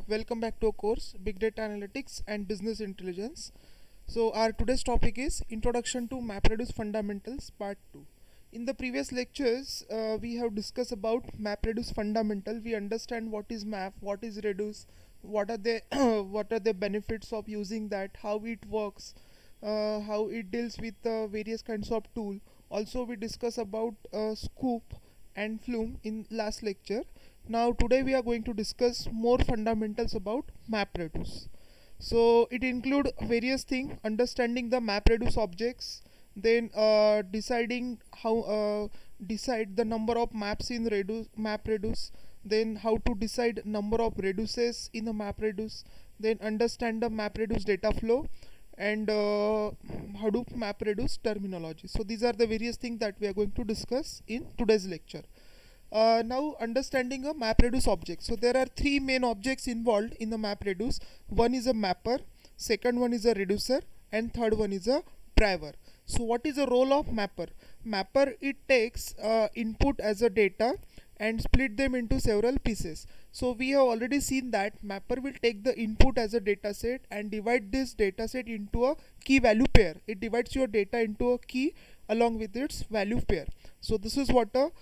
welcome back to our course Big Data Analytics and Business Intelligence. So our today's topic is Introduction to MapReduce Fundamentals Part 2. In the previous lectures we have discussed about MapReduce fundamental. We understand what is map, what is reduce, what are the what are the benefits of using that, how it works, how it deals with various kinds of tool. Also we discuss about scoop and flume in last lecture. Now today we are going to discuss more fundamentals about MapReduce. So it include various things: understanding the MapReduce objects, then deciding how decide the number of maps in MapReduce, then how to decide number of reduces in a MapReduce, then understand the MapReduce data flow, and Hadoop MapReduce terminology. So these are the various things that we are going to discuss in today's lecture. Now understanding a MapReduce object. So there are three main objects involved in the MapReduce. One is a mapper, second one is a reducer, and third one is a driver. So what is the role of mapper? Mapper, it takes input as a data and split them into several pieces. So we have already seen that mapper will take the input as a data set and divide this data set into a key value pair. It divides your data into a key along with its value pair. So this is what a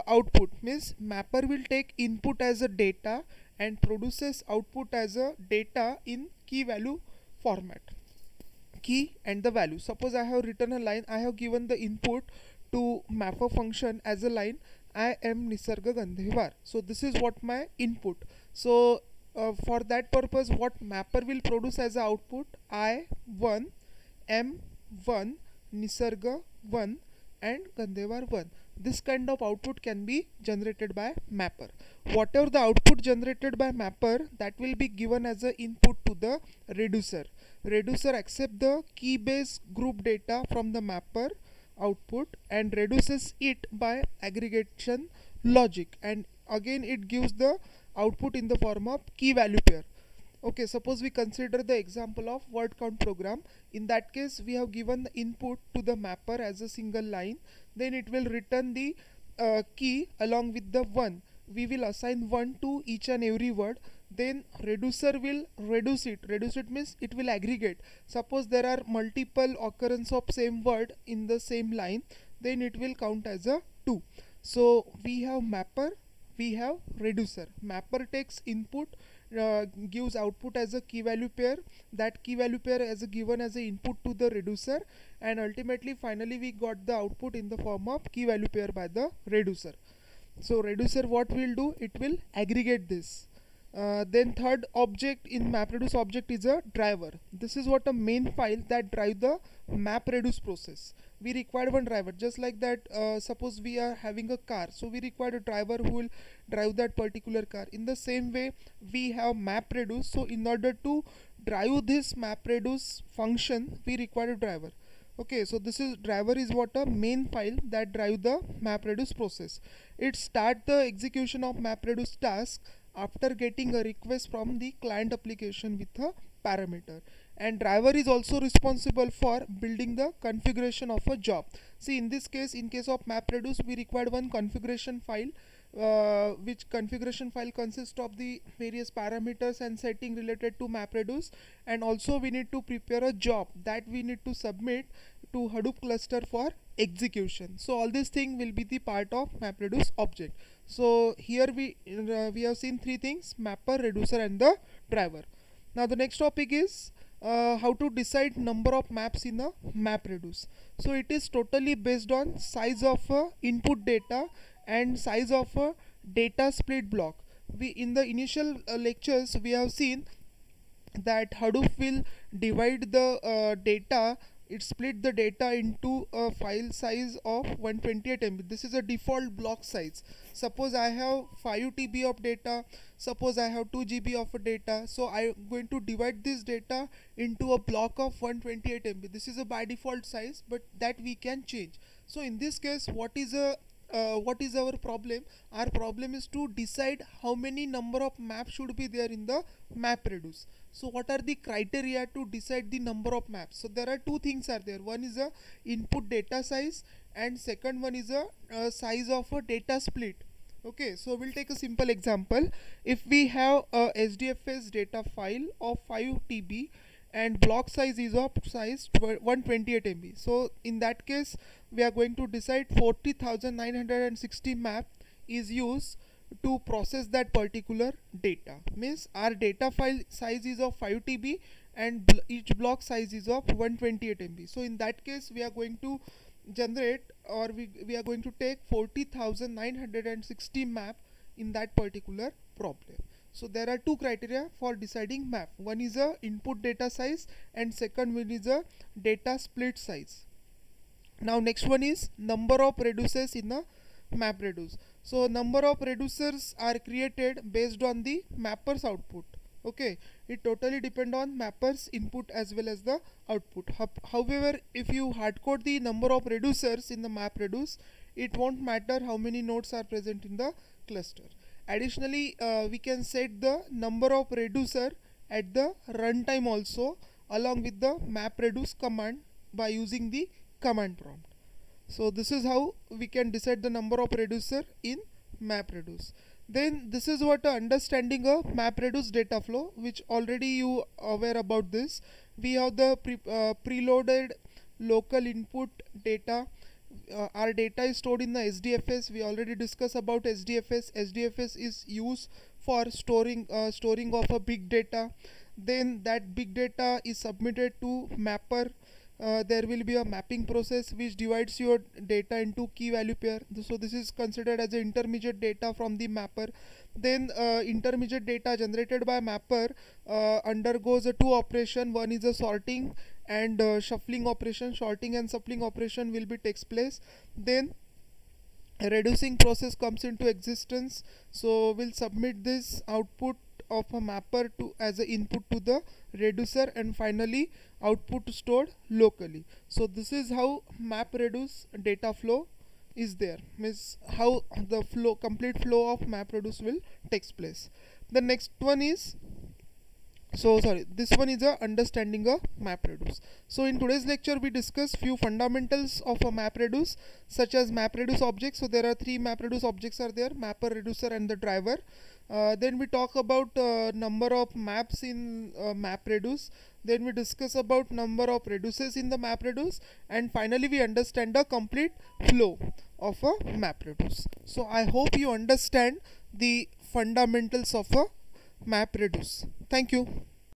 output means. Mapper will take input as a data and produces output as a data in key value format. Key and the value. Suppose I have written a line, I have given the input to mapper function as a line, I am Nisarga Gandhevar. So this is what my input. So for that purpose, what mapper will produce as a output: I1, M1, Nisarga 1 and Gandhevar 1. This kind of output can be generated by mapper. Whatever the output generated by mapper, that will be given as an input to the reducer. Reducer accepts the key base group data from the mapper output and reduces it by aggregation logic, and again it gives the output in the form of key value pair. Okay, suppose we consider the example of word count program. In that case, we have given the input to the mapper as a single line, then it will return the key along with the 1. We will assign 1 to each and every word, then reducer will reduce it. Reduce it means it will aggregate. Suppose there are multiple occurrence of same word in the same line, then it will count as a 2. So we have mapper, we have reducer. Mapper takes input, gives output as a key value pair. That key value pair is given as a input to the reducer, and ultimately finally we got the output in the form of key value pair by the reducer. So reducer what will do? It will aggregate this. Then third object in MapReduce object is a driver. This is what a main file that drive the MapReduce process. We require one driver, just like that. Suppose we are having a car, so we require a driver who will drive that particular car. In the same way, we have MapReduce. So in order to drive this MapReduce function, we require a driver. Okay, so this is driver is what a main file that drive the MapReduce process. It start the execution of MapReduce task after getting a request from the client application with a parameter, and driver is also responsible for building the configuration of a job. See, in this case, in case of MapReduce, we required one configuration file, which configuration file consists of the various parameters and setting related to MapReduce, and also we need to prepare a job that we need to submit to Hadoop cluster for execution. So all these things will be the part of MapReduce object. So here we have seen three things: mapper, reducer and the driver. Now the next topic is how to decide number of maps in a MapReduce. So it is totally based on size of input data and size of a data split block. We in the initial lectures we have seen that Hadoop will divide the data. It split the data into a file size of 128 MB. This is a default block size. Suppose I have 5 TB of data, suppose I have 2 GB of data, so I am going to divide this data into a block of 128 MB. This is a by default size, but that we can change. So in this case, what is our problem? Our problem is to decide how many number of maps should be there in the MapReduce. So what are the criteria to decide the number of maps? So there are two things are there. One is a input data size, and second one is a size of a data split. Okay, so we'll take a simple example. If we have a SDFS data file of 5 TB and block size is of size 128 MB. So in that case, we are going to decide 40,960 map is used to process that particular data. Means our data file size is of 5 TB and each block size is of 128 MB. So in that case, we are going to generate, or we are going to take 40,960 map in that particular problem. So there are two criteria for deciding map. One is a input data size and second one is a data split size. Now next one is number of reducers in a MapReduce. So number of reducers are created based on the mapper's output. Okay, it totally depend on mapper's input as well as the output. However, if you hardcode the number of reducers in the MapReduce, it won't matter how many nodes are present in the cluster. Additionally, we can set the number of reducer at the runtime also along with the MapReduce command by using the command prompt. So this is how we can decide the number of reducer in MapReduce. Then this is what understanding a MapReduce data flow, which already you are aware about this. We have the preloaded local input data. Our data is stored in the SDFS. We already discussed about SDFS. SDFS is used for storing of a big data. Then that big data is submitted to mapper. There will be a mapping process which divides your data into key value pair. So this is considered as an intermediate data from the mapper. Then intermediate data generated by mapper undergoes a two operation. One is a sorting and shuffling operation. Sorting and shuffling operation will be takes place. Then a reducing process comes into existence. So we'll submit this output of a mapper to as an input to the reducer, and finally output stored locally. So this is how MapReduce data flow is there, means how the flow, complete flow of MapReduce will takes place. The next one is, this one is a understanding a MapReduce. So in today's lecture we discuss few fundamentals of a MapReduce, such as MapReduce objects. So there are three MapReduce objects are there: mapper, reducer and the driver. Then we talk about number of maps in MapReduce. Then we discuss about number of reducers in the MapReduce, and finally we understand the complete flow of a MapReduce. So I hope you understand the fundamentals of a MapReduce. Thank you.